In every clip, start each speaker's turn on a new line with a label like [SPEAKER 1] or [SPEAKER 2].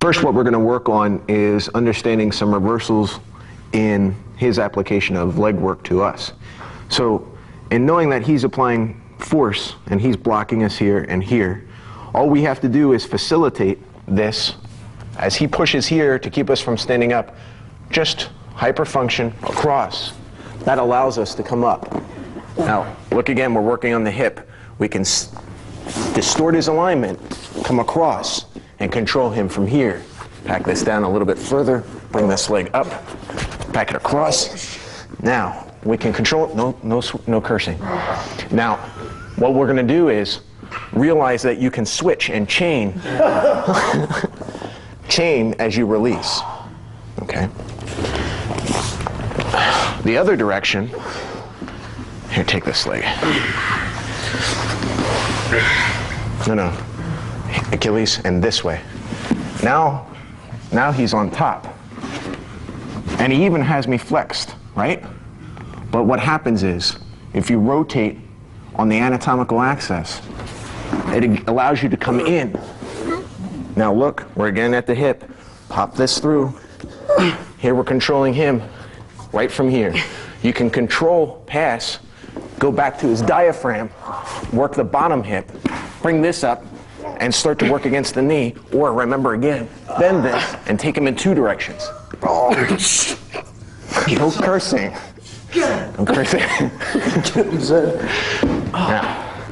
[SPEAKER 1] First, what we're going to work on is understanding some reversals in his application of leg work to us. So, in knowing that he's applying force and he's blocking us here and here, all we have to do is facilitate this as he pushes here to keep us from standing up. Just hyperfunction across. That allows us to come up. Now, look again, we're working on the hip. We can distort his alignment, come across, and control him from here. Pack this down a little bit further, bring this leg up, pack it across. Now, we can control, no cursing. Now, what we're gonna do is realize that you can switch and chain, chain as you release, okay? The other direction, here, take this leg. No, Achilles, and this way. Now he's on top. And he even has me flexed, right? But what happens is, if you rotate on the anatomical axis, it allows you to come in. Now look, we're again at the hip. Pop this through. Here we're controlling him right from here. You can control, pass, go back to his diaphragm, work the bottom hip, bring this up, and start to work against the knee, or remember again, bend this and take him in two directions. Oh. No cursing. No cursing. Now,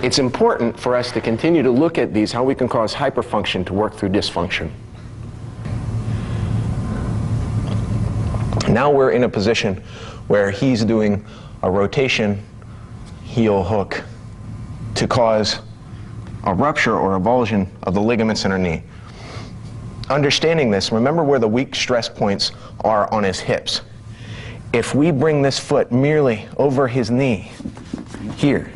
[SPEAKER 1] it's important for us to continue to look at these, how we can cause hyperfunction to work through dysfunction. Now we're in a position where he's doing a rotation heel hook to cause a rupture or avulsion of the ligaments in our knee. Understanding this, remember where the weak stress points are on his hips. If we bring this foot merely over his knee, here,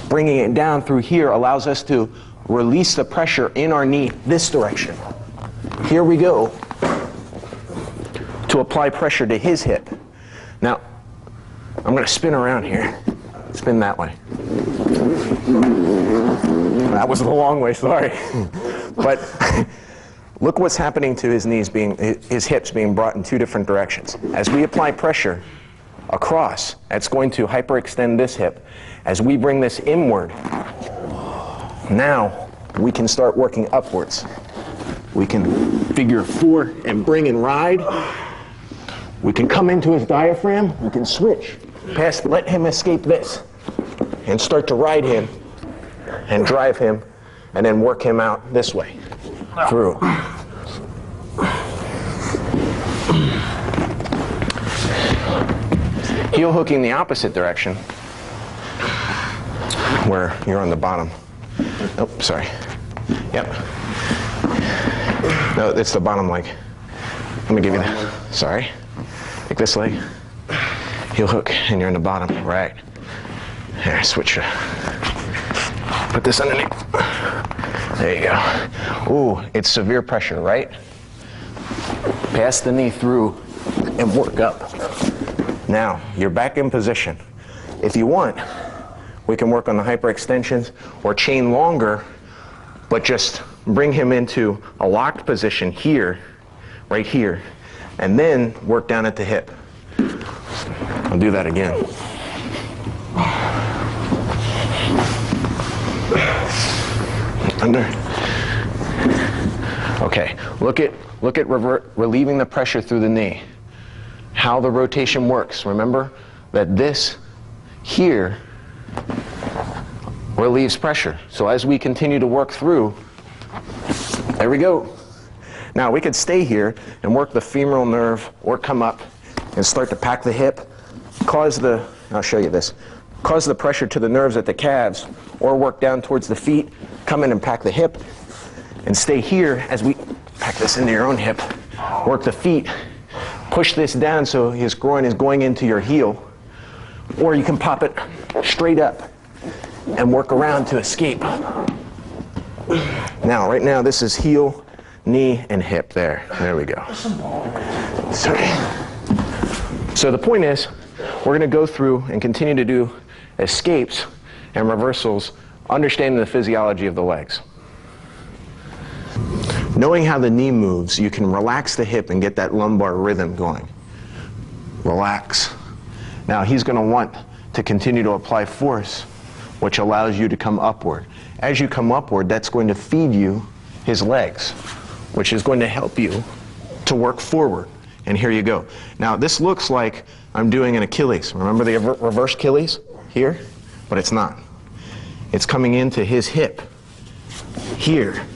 [SPEAKER 1] bringing it down through here allows us to release the pressure in our knee this direction. Here we go, to apply pressure to his hip. Now, I'm going to spin around here. Spin that way. That was the long way, sorry. But look what's happening to his knees his hips being brought in two different directions. As we apply pressure across, that's going to hyperextend this hip. As we bring this inward, now we can start working upwards. We can figure four and bring and ride. We can come into his diaphragm. We can switch. Pass, let him escape this. And start to ride him and drive him and then work him out this way through. Heel hooking the opposite direction where you're on the bottom. Oh, sorry. Yep. No, it's the bottom leg. Let me give you that. Sorry. Take this leg. Heel hook and you're in the bottom. Right. Here, switch. Put this underneath. There you go. Ooh, it's severe pressure, right? Pass the knee through and work up. Now, you're back in position. If you want, we can work on the hyperextensions or chain longer, but just bring him into a locked position here, right here, and then work down at the hip. I'll do that again. Under. Okay, look at relieving the pressure through the knee. How the rotation works. Remember that this here relieves pressure. So as we continue to work through, there we go. Now we could stay here and work the femoral nerve or come up and start to pack the hip, I'll show you this, cause the pressure to the nerves at the calves, or work down towards the feet, come in and pack the hip, and stay here as we pack this into your own hip, work the feet, push this down so his groin is going into your heel, or you can pop it straight up and work around to escape. Now, right now, this is heel, knee, and hip there. There we go. Sorry. So the point is, we're going to go through and continue to do escapes and reversals, understanding the physiology of the legs. Knowing how the knee moves, you can relax the hip and get that lumbar rhythm going. Relax. Now he's going to want to continue to apply force, which allows you to come upward. As you come upward, that's going to feed you his legs, which is going to help you to work forward. And here you go. Now this looks like I'm doing an Achilles. Remember the reverse Achilles here? But it's not. It's coming into his hip here.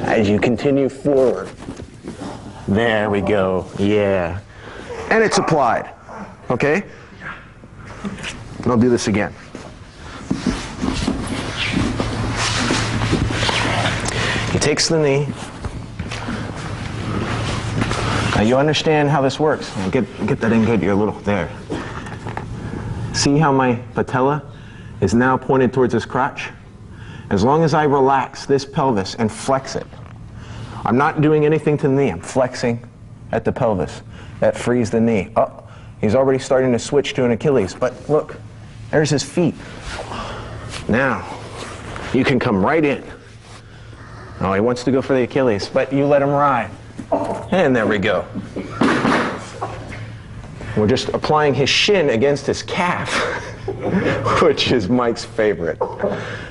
[SPEAKER 1] As you continue forward. There we go. Yeah. And it's applied. Okay? And I'll do this again. He takes the knee. Now you understand how this works. Get that in good. You're a little there. See how my patella is now pointed towards his crotch? As long as I relax this pelvis and flex it, I'm not doing anything to the knee. I'm flexing at the pelvis. That frees the knee. Oh, he's already starting to switch to an Achilles. But look, there's his feet. Now, you can come right in. Oh, he wants to go for the Achilles, but you let him ride. And there we go. We're just applying his shin against his calf, which is Mike's favorite.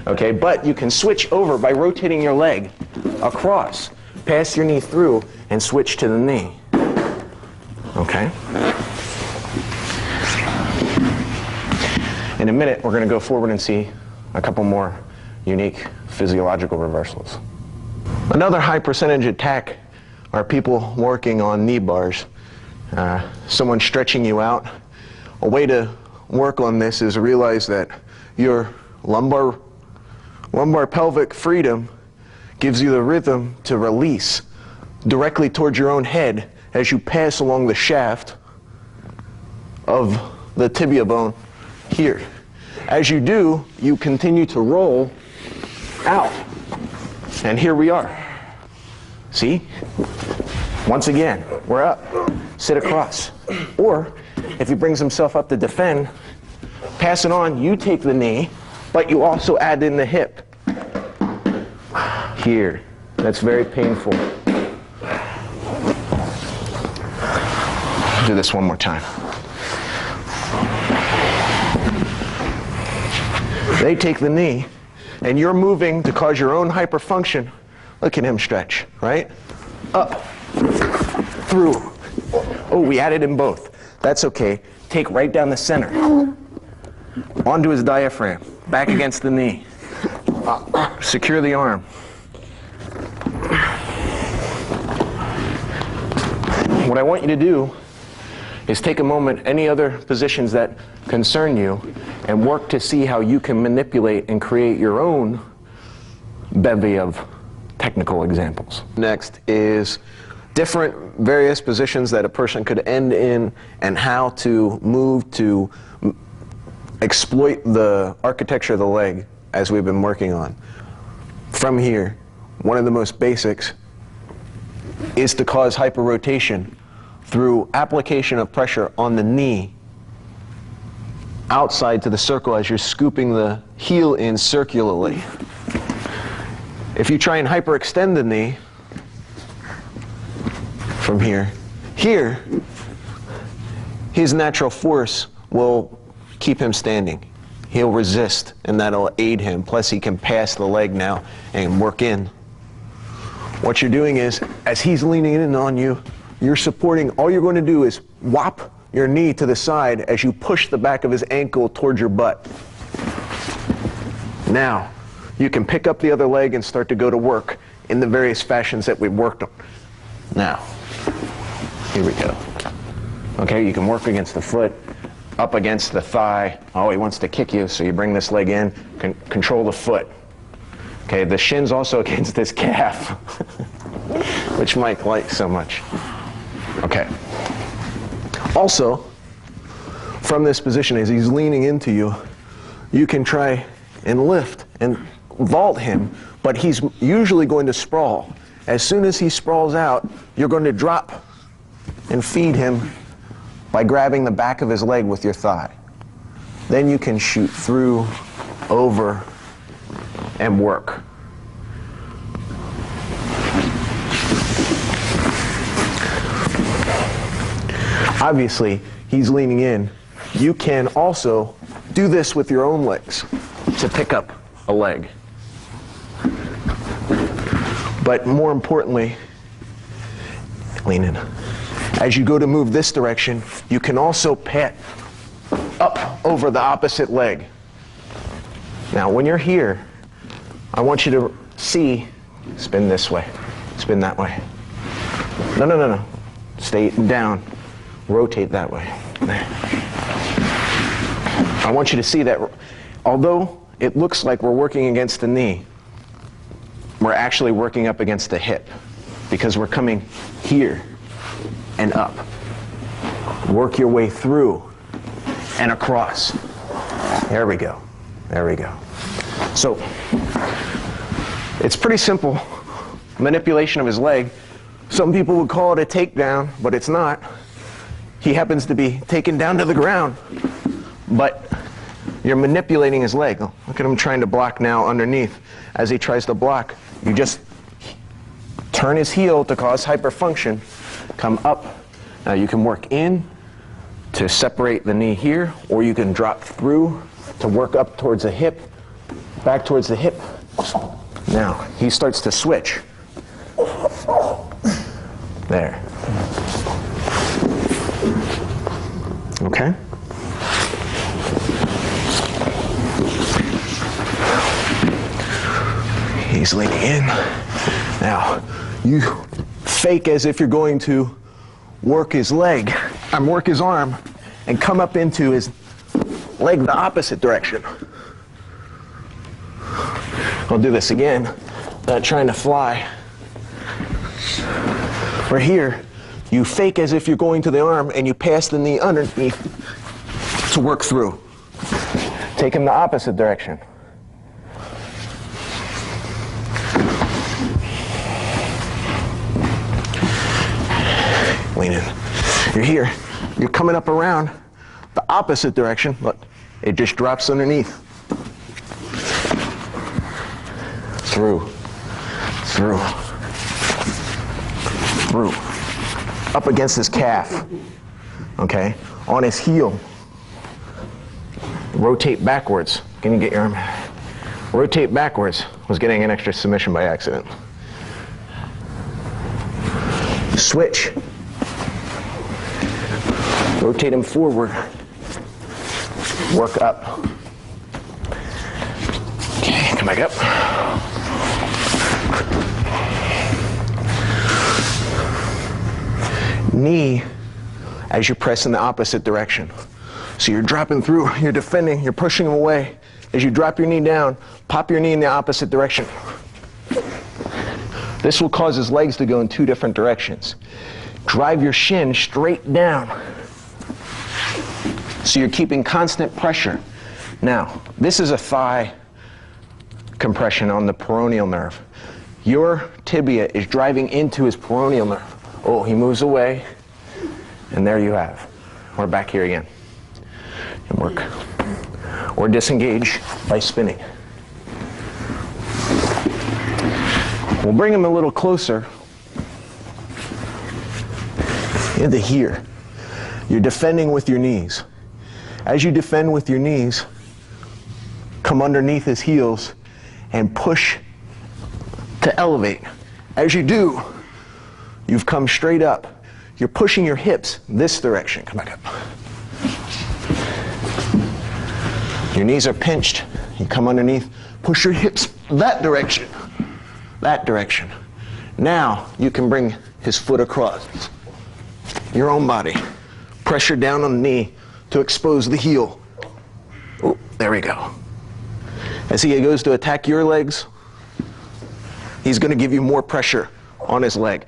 [SPEAKER 1] Okay, but you can switch over by rotating your leg across, pass your knee through, and switch to the knee. Okay? In a minute, we're going to go forward and see a couple more unique physiological reversals. Another high percentage attack are people working on knee bars. Someone stretching you out. A way to work on this is realize that your lumbar pelvic freedom gives you the rhythm to release directly towards your own head as you pass along the shaft of the tibia bone here. As you do, you continue to roll out. And here we are. See? Once again, we're up. Sit across. Or, if he brings himself up to defend, pass it on, you take the knee, but you also add in the hip. Here. That's very painful. Do this one more time. They take the knee, and you're moving to cause your own hyperfunction. Look at him stretch, right? Up, through. Oh, we added in both. That's okay. Take right down the center. Onto his diaphragm, back against the knee. Secure the arm. What I want you to do is take a moment, any other positions that concern you, and work to see how you can manipulate and create your own bevy of technical examples. Next is different various positions that a person could end in and how to move to exploit the architecture of the leg as we've been working on. From here, one of the most basics is to cause hyperrotation through application of pressure on the knee outside to the circle as you're scooping the heel in circularly. If you try and hyperextend the knee from here, his natural force will keep him standing. He'll resist, and that'll aid him. Plus, he can pass the leg now and work in. What you're doing is, as he's leaning in on you, you're supporting. All you're going to do is whop your knee to the side as you push the back of his ankle towards your butt. Now, you can pick up the other leg and start to go to work in the various fashions that we've worked on. Now, here we go. Okay, you can work against the foot, up against the thigh. Oh, he wants to kick you, so you bring this leg in, control the foot. Okay, the shin's also against this calf, which Mike likes so much. Okay. Also, from this position, as he's leaning into you, you can try and lift and vault him, but he's usually going to sprawl. As soon as he sprawls out, you're going to drop and feed him by grabbing the back of his leg with your thigh. Then you can shoot through, over, and work. Obviously, he's leaning in. You can also do this with your own legs to pick up a leg. But more importantly, lean in. As you go to move this direction, you can also pat up over the opposite leg. Now, when you're here, I want you to see, spin this way, spin that way. No. Stay down, rotate that way. There. I want you to see that although it looks like we're working against the knee, we're actually working up against the hip because we're coming here and up. Work your way through and across. There we go. There we go. So it's pretty simple manipulation of his leg. Some people would call it a takedown, but it's not. He happens to be taken down to the ground, but you're manipulating his leg. Look at him trying to block now underneath. As he tries to block, you just turn his heel to cause hyperfunction, come up. Now you can work in to separate the knee here, or you can drop through to work up towards the hip, back towards the hip. Now he starts to switch. There. Okay? He's leaning in. Now, you fake as if you're going to work his leg, work his arm, and come up into his leg the opposite direction. I'll do this again, not trying to fly. We're here. You fake as if you're going to the arm and you pass the knee underneath to work through. Take him the opposite direction. Lean in. You're here. You're coming up around the opposite direction, but it just drops underneath. Through. Through. Through. Up against his calf. Okay? On his heel. Rotate backwards. Can you get your arm? Rotate backwards. Was getting an extra submission by accident. Switch. Rotate him forward. Work up. Okay, come back up. Knee as you press in the opposite direction. So you're dropping through, you're defending, you're pushing him away. As you drop your knee down, pop your knee in the opposite direction. This will cause his legs to go in two different directions. Drive your shin straight down. So you're keeping constant pressure. Now, this is a thigh compression on the peroneal nerve. Your tibia is driving into his peroneal nerve. Oh, he moves away, and there you have. We're back here again. And work. Or disengage by spinning. We'll bring him a little closer into here. You're defending with your knees. As you defend with your knees, come underneath his heels and push to elevate. As you do, you've come straight up. You're pushing your hips this direction. Come back up. Your knees are pinched. You come underneath. Push your hips that direction. That direction. Now you can bring his foot across your own body. Pressure down on the knee to expose the heel. Oh, there we go. As he goes to attack your legs, he's going to give you more pressure on his leg.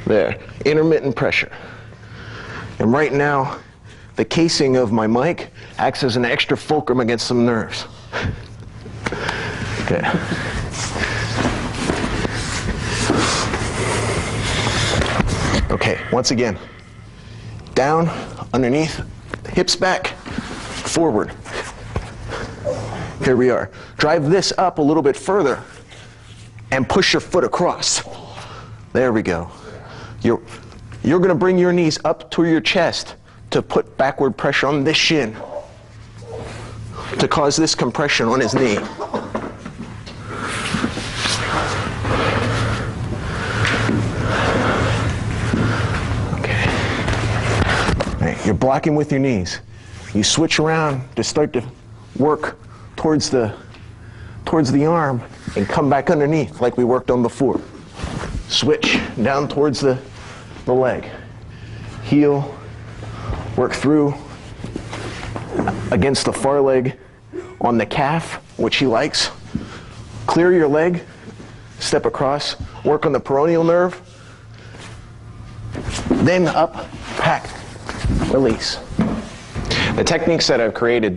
[SPEAKER 1] There, intermittent pressure. And right now, the casing of my mic acts as an extra fulcrum against some nerves. Okay. Okay, once again. Down, underneath, hips back, forward. Here we are. Drive this up a little bit further and push your foot across. There we go. You're going to bring your knees up to your chest to put backward pressure on this shin, to cause this compression on his knee. Okay. All right, you're blocking with your knees. You switch around to start to work towards the arm and come back underneath like we worked on before. Switch down towards the leg. Heel, work through against the far leg on the calf, which he likes. Clear your leg, step across, work on the peroneal nerve, then up, pack, release. The techniques that I've created